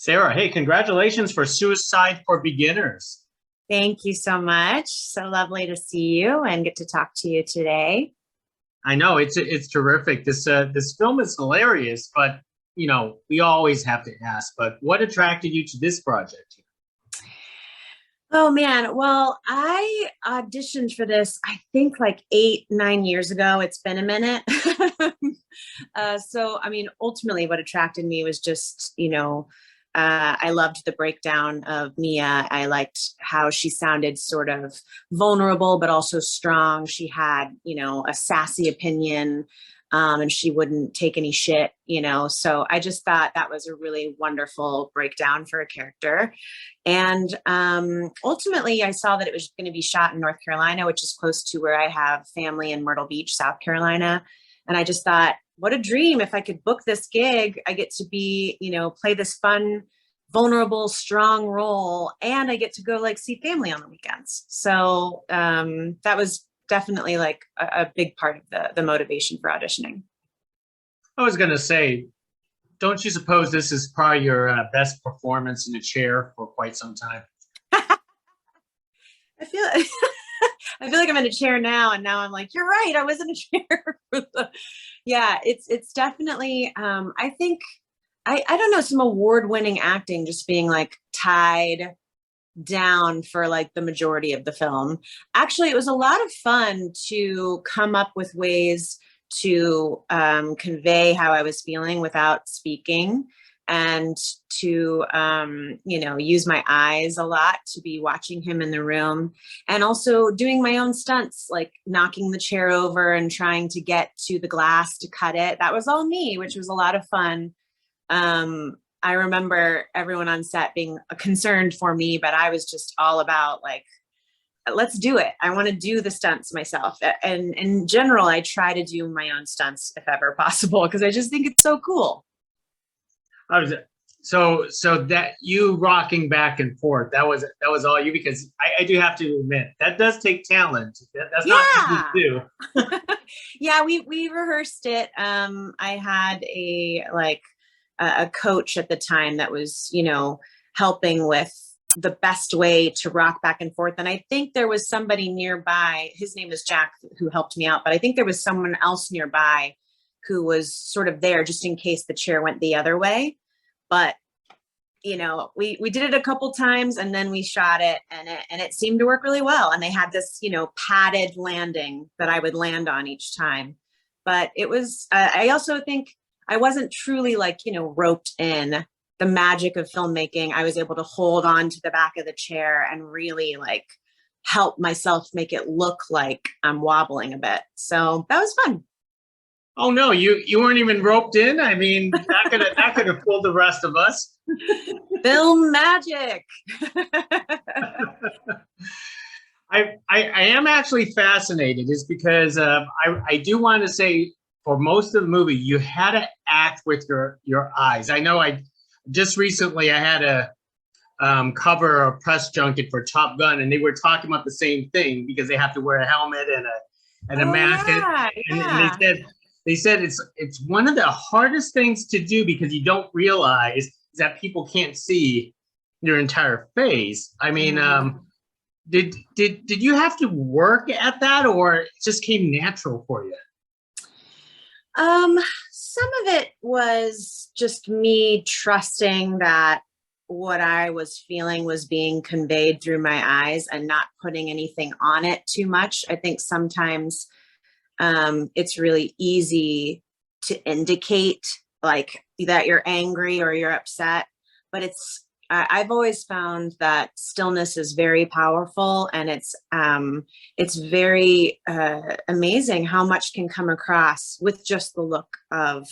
Sarah, hey, congratulations for Suicide for Beginners. Thank you so much. So lovely to see you and get to talk to you today. I know it's terrific. This film is hilarious, but we always have to ask, but what attracted you to this project? Oh man, well, I auditioned for this, I think like 8, 9 years ago. It's been a minute. So, I mean, ultimately, what attracted me was just, I loved the breakdown of Mia. I liked how she sounded sort of vulnerable, but also strong. She had, a sassy opinion, and she wouldn't take any shit, So I just thought that was a really wonderful breakdown for a character. And ultimately, I saw that it was going to be shot in North Carolina, which is close to where I have family in Myrtle Beach, South Carolina. And I just thought, what a dream. If I could book this gig, I get to be, play this fun, vulnerable, strong role, and I get to go like see family on the weekends. So that was definitely like a big part of the motivation for auditioning. I was going to say, don't you suppose this is probably your best performance in a chair for quite some time? I feel I feel like I'm in a chair now, and now I'm like, you're right, I was in a chair. Yeah, it's definitely I think I don't know, some award-winning acting, just being like tied down for like the majority of the film. Actually, it was a lot of fun to come up with ways to convey how I was feeling without speaking, and to use my eyes a lot to be watching him in the room, and also doing my own stunts, like knocking the chair over and trying to get to the glass to cut it. That was all me, which was a lot of fun. I remember everyone on set being concerned for me, but I was just all about like, let's do it. I want to do the stunts myself. And in general, I try to do my own stunts if ever possible, because I just think it's so cool. I was so that you rocking back and forth, that was all you, because I do have to admit that does take talent. That's not easy Yeah. to do. Yeah, we rehearsed it. I had a coach at the time that was, helping with the best way to rock back and forth. And I think there was somebody nearby, his name is Jack, who helped me out, but I think there was someone else nearby who was sort of there just in case the chair went the other way. But we did it a couple times, and then we shot it, and it seemed to work really well. And they had this, padded landing that I would land on each time. But it was, I also think I wasn't truly like, roped in. The magic of filmmaking, I was able to hold on to the back of the chair and really like help myself make it look like I'm wobbling a bit. So that was fun. Oh no, you weren't even roped in. I mean, that could have fooled the rest of us. Film magic. I am actually fascinated, is because I do want to say, for most of the movie you had to act with your eyes. I know I just recently I had a cover a press junket for Top Gun, and they were talking about the same thing, because they have to wear a helmet and a Oh mask, yeah, and yeah. they said it's one of the hardest things to do, because you don't realize that people can't see your entire face. I mean, Mhm. did you have to work at that, or it just came natural for you? Um, some of it was just me trusting that what I was feeling was being conveyed through my eyes and not putting anything on it too much. I think sometimes it's really easy to indicate like that you're angry or you're upset, but I've always found that stillness is very powerful, and it's very amazing how much can come across with just the look of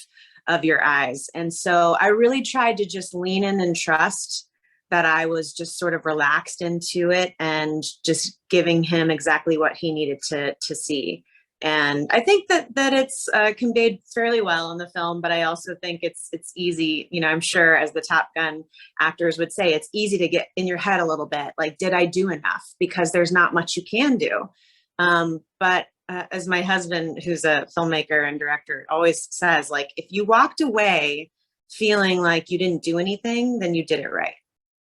your eyes. And so I really tried to just lean in and trust that I was just sort of relaxed into it and just giving him exactly what he needed to see. And I think that it's conveyed fairly well in the film, but I also think it's easy. I'm sure, as the Top Gun actors would say, it's easy to get in your head a little bit. Like, did I do enough? Because there's not much you can do. But as my husband, who's a filmmaker and director, always says, like, if you walked away feeling like you didn't do anything, then you did it right,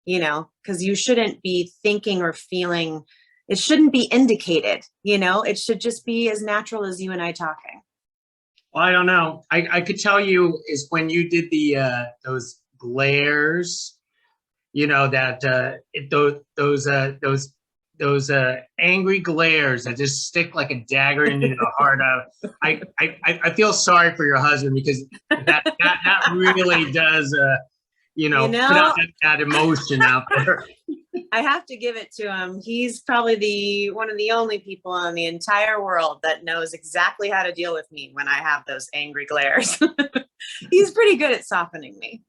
you know, because you shouldn't be thinking or feeling, it shouldn't be indicated, you know, it should just be as natural as you and I talking. Well, I don't know. I could tell you is when you did the those glares, you know, that those angry glares that just stick like a dagger into the heart of. I feel sorry for your husband because that really does you You know, put out know, that emotion out there. I have to give it to him. He's probably the one of the only people in the entire world that knows exactly how to deal with me when I have those angry glares. He's pretty good at softening me.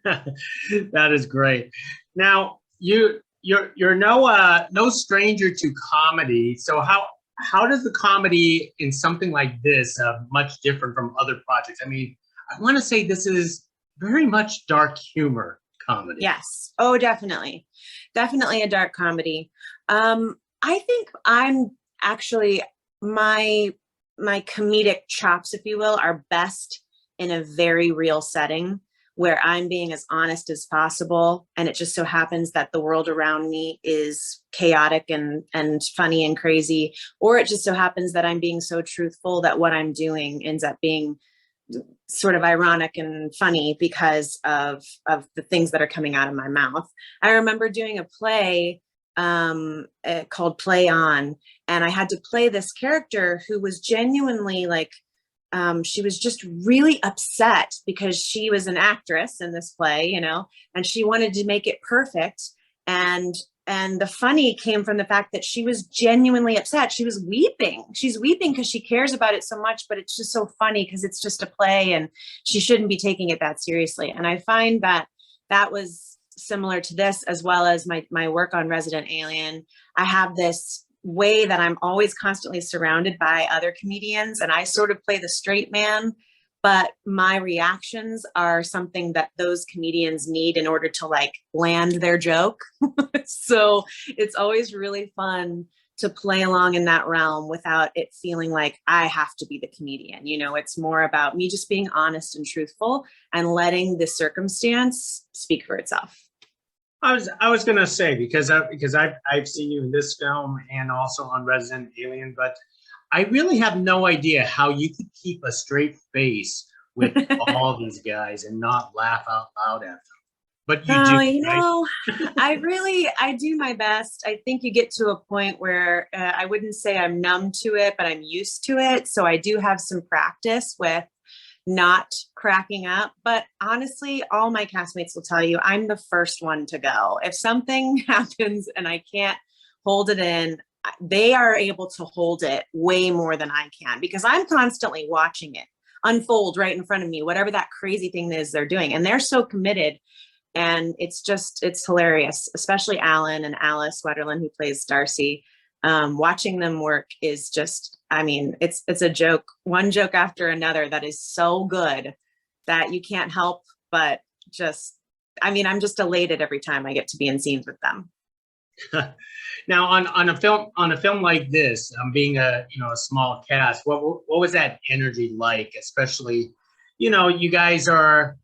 That is great. Now you're no stranger to comedy. So how does the comedy in something like this much different from other projects? I mean, I want to say this is very much dark humor comedy. Yes. Oh, definitely. Definitely a dark comedy. I think I'm actually my comedic chops, if you will, are best in a very real setting where I'm being as honest as possible. And it just so happens that the world around me is chaotic and funny and crazy. Or it just so happens that I'm being so truthful that what I'm doing ends up being sort of ironic and funny because of the things that are coming out of my mouth. I remember doing a play called Play On, and I had to play this character who was genuinely like, she was just really upset because she was an actress in this play, you know, and she wanted to make it perfect. And the funny came from the fact that she was genuinely upset. She was weeping. She's weeping because she cares about it so much, but it's just so funny because it's just a play and she shouldn't be taking it that seriously. And I find that that was similar to this, as well as my work on Resident Alien. I have this way that I'm always constantly surrounded by other comedians, and I sort of play the straight man, but my reactions are something that those comedians need in order to like land their joke. So it's always really fun to play along in that realm without it feeling like I have to be the comedian. You know, it's more about me just being honest and truthful and letting the circumstance speak for itself. I was gonna say because I've seen you in this film and also on Resident Alien, but I really have no idea how you could keep a straight face with all these guys and not laugh out loud at them. But you do, You right? know, I do my best. I think you get to a point where I wouldn't say I'm numb to it, but I'm used to it. So I do have some practice with not cracking up. But honestly, all my castmates will tell you I'm the first one to go. If something happens and I can't hold it in, they are able to hold it way more than I can because I'm constantly watching it unfold right in front of me, whatever that crazy thing is they're doing. And they're so committed. And it's hilarious, especially Alan and Alice Wetterland, who plays Darcy. Watching them work is just, I mean, it's a joke, one joke after another that is so good that you can't help but just, I mean, I'm just elated every time I get to be in scenes with them. Now on a film like this, being a a small cast, what was that energy like? Especially, you guys are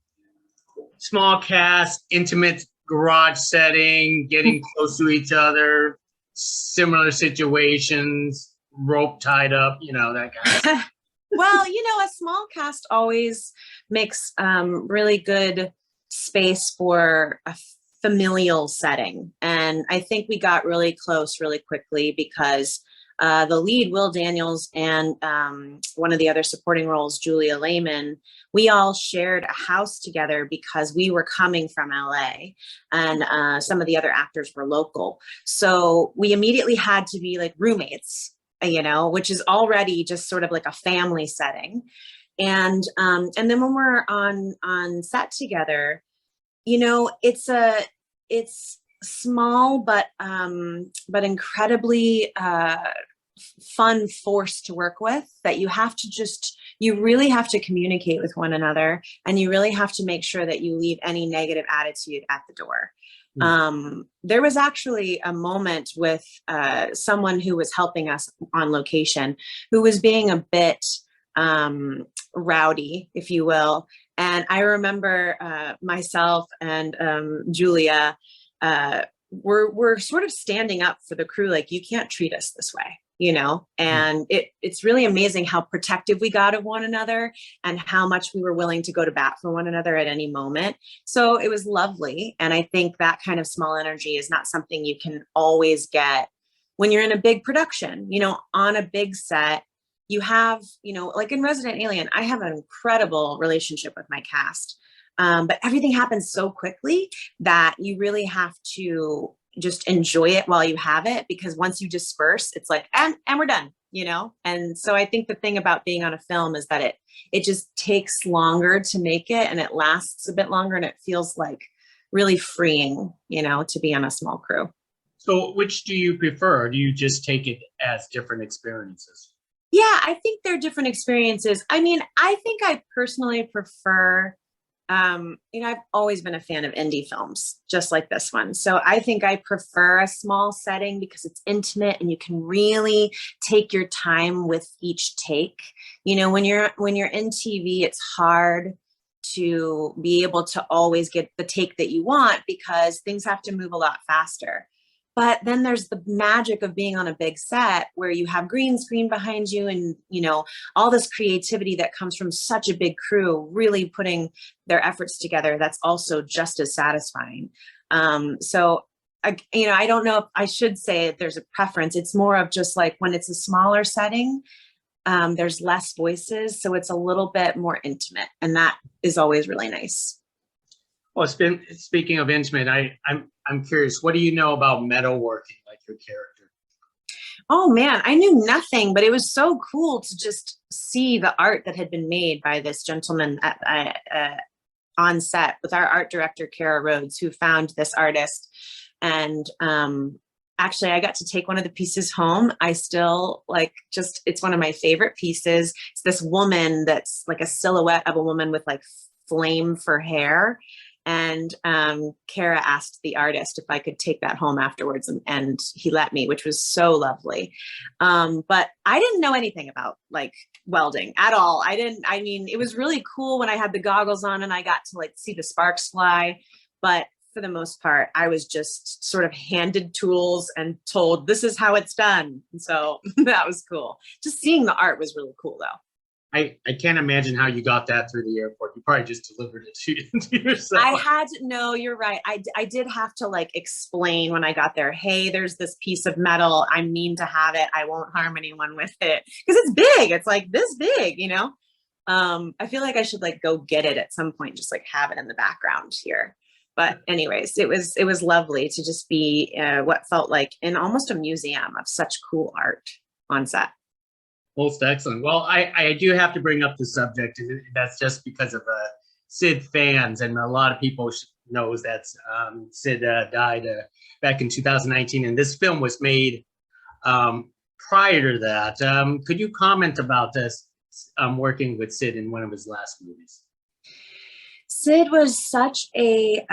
small cast, intimate garage setting, getting close to each other, similar situations, rope tied up, that kind of stuff. Well, a small cast always makes really good space for a familial setting. And I think we got really close really quickly because the lead, Will Daniels, and one of the other supporting roles, Julia Lehman, we all shared a house together because we were coming from LA and some of the other actors were local. So we immediately had to be like roommates, which is already just sort of like a family setting. And then when we're on set together, it's small but incredibly fun force to work with that you really have to communicate with one another, and you really have to make sure that you leave any negative attitude at the door. There was actually a moment with someone who was helping us on location who was being a bit rowdy, if you will. And I remember myself and Julia were sort of standing up for the crew, like, you can't treat us this way, you know? And it's really amazing how protective we got of one another and how much we were willing to go to bat for one another at any moment. So it was lovely. And I think that kind of small energy is not something you can always get when you're in a big production, you know, on a big set. You have, you know, like in Resident Alien, I have an incredible relationship with my cast. But everything happens so quickly that you really have to just enjoy it while you have it, because once you disperse, it's like, and we're done, you know? And so I think the thing about being on a film is that it just takes longer to make it, and it lasts a bit longer, and it feels like really freeing, you know, to be on a small crew. So which do you prefer? Do you just take it as different experiences? Yeah, I think they're different experiences. I mean, I think I personally prefer, you know, I've always been a fan of indie films, just like this one. So I think I prefer a small setting because it's intimate and you can really take your time with each take. You know, when you're in TV, it's hard to be able to always get the take that you want because things have to move a lot faster. But then there's the magic of being on a big set where you have green screen behind you and, you know, all this creativity that comes from such a big crew really putting their efforts together. That's also just as satisfying. So, you know, I don't know if I should say if there's a preference. It's more of just like when it's a smaller setting, there's less voices. So it's a little bit more intimate, and that is always really nice. Well, speaking of intimate, I'm curious, what do you know about metalworking, like your character? Oh man, I knew nothing, but it was so cool to just see the art that had been made by this gentleman on set with our art director, Kara Rhodes, who found this artist. And actually, I got to take one of the pieces home. I still it's one of my favorite pieces. It's this woman that's like a silhouette of a woman with like flame for hair. And Kara asked the artist if I could take that home afterwards, and he let me, which was so lovely. But I didn't know anything about like welding at all. I mean, it was really cool when I had the goggles on and I got to like see the sparks fly. But for the most part, I was just sort of handed tools and told, this is how it's done. And so that was cool. Just seeing the art was really cool though. I can't imagine how you got that through the airport. You probably just delivered it to yourself. I had to, no, you're right. I did have to like explain when I got there, hey, there's this piece of metal. I mean to have it. I won't harm anyone with it. Because it's big. It's like this big, you know? I feel like I should like go get it at some point, just like have it in the background here. But anyways, it was lovely to just be what felt like in almost a museum of such cool art on set. Most excellent. Well, I do have to bring up the subject. That's just because of Sid fans, and a lot of people knows that Sid died back in 2019, and this film was made prior to that. Could you comment about this working with Sid in one of his last movies? Sid was such a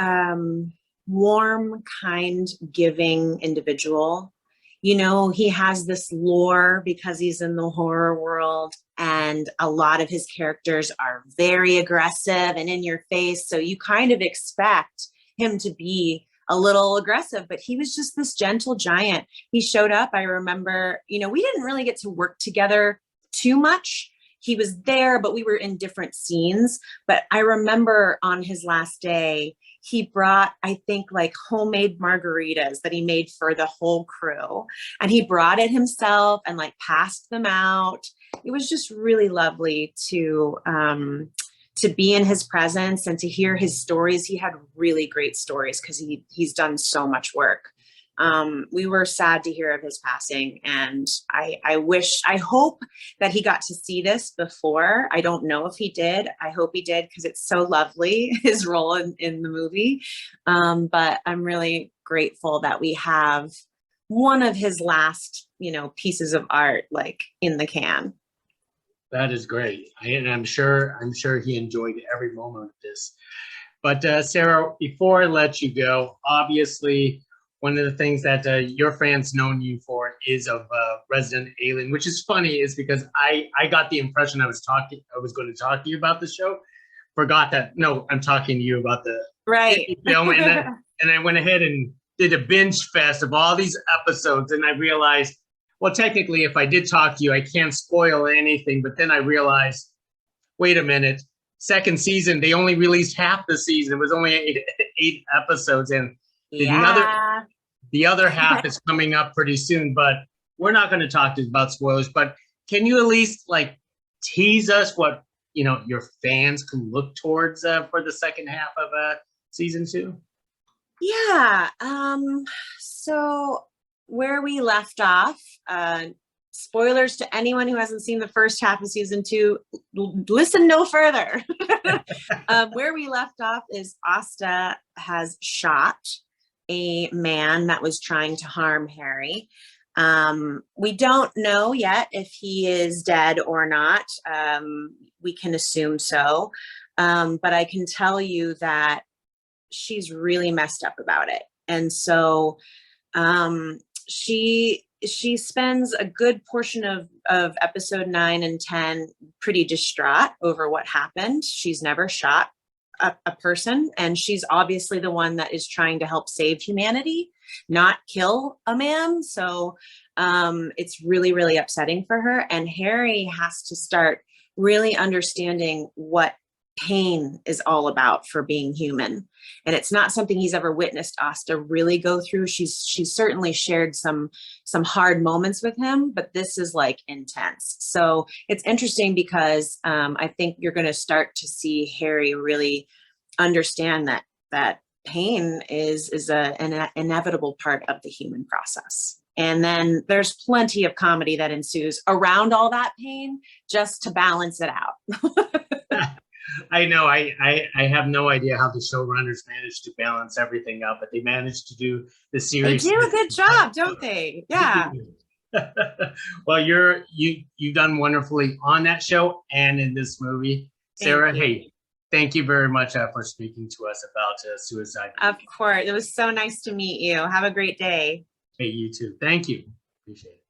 warm, kind, giving individual. You know, he has this lore because he's in the horror world, and a lot of his characters are very aggressive and in your face. So you kind of expect him to be a little aggressive, but he was just this gentle giant. He showed up. I remember, you know, we didn't really get to work together too much. He was there, but we were in different scenes. But I remember on his last day, he brought, I think, like homemade margaritas that he made for the whole crew. And he brought it himself and like passed them out. It was just really lovely to be in his presence and to hear his stories. He had really great stories because he's done so much work. We were sad to hear of his passing, and I hope that he got to see this before. I don't know if he did. I hope he did, because it's so lovely, his role in the movie. But I'm really grateful that we have one of his last, you know, pieces of art like in the can. That is great. And I'm sure he enjoyed every moment of this. But Sarah, before I let you go, obviously, one of the things that your fans known you for is of Resident Alien, which is funny, is because I got the impression I was going to talk to you about the show forgot that. No, I'm talking to you about the Right. film, and I went ahead and did a binge fest of all these episodes, and I realized, well, technically, if I did talk to you, I can't spoil anything. But then I realized, wait a minute, second season, they only released half the season. It was only eight episodes, and Yeah. the other half is coming up pretty soon. But we're not going to talk about spoilers. But can you at least like tease us what your fans can look towards for the second half of season 2? Yeah. So where we left off, spoilers to anyone who hasn't seen the first half of season 2, listen no further. Where we left off is Asta has shot a man that was trying to harm Harry. We don't know yet if he is dead or not. We can assume so. But I can tell you that she's really messed up about it. And so she spends a good portion of episode 9 and 10 pretty distraught over what happened. She's never shot a person, and she's obviously the one that is trying to help save humanity, not kill a man. So it's really, really upsetting for her. And Harry has to start really understanding what pain is all about for being human. And it's not something he's ever witnessed Asta really go through. She's certainly shared some hard moments with him, but this is like intense. So it's interesting because I think you're going to start to see Harry really understand that pain is an inevitable part of the human process. And then there's plenty of comedy that ensues around all that pain just to balance it out. I know. I have no idea how the showrunners managed to balance everything up, but they managed to do the series. They do a good job, don't they? Yeah. Well, you've done wonderfully on that show and in this movie, Sara. Hey, thank you very much for speaking to us about suicide. Of course. It was so nice to meet you. Have a great day. Hey, you too. Thank you. Appreciate it.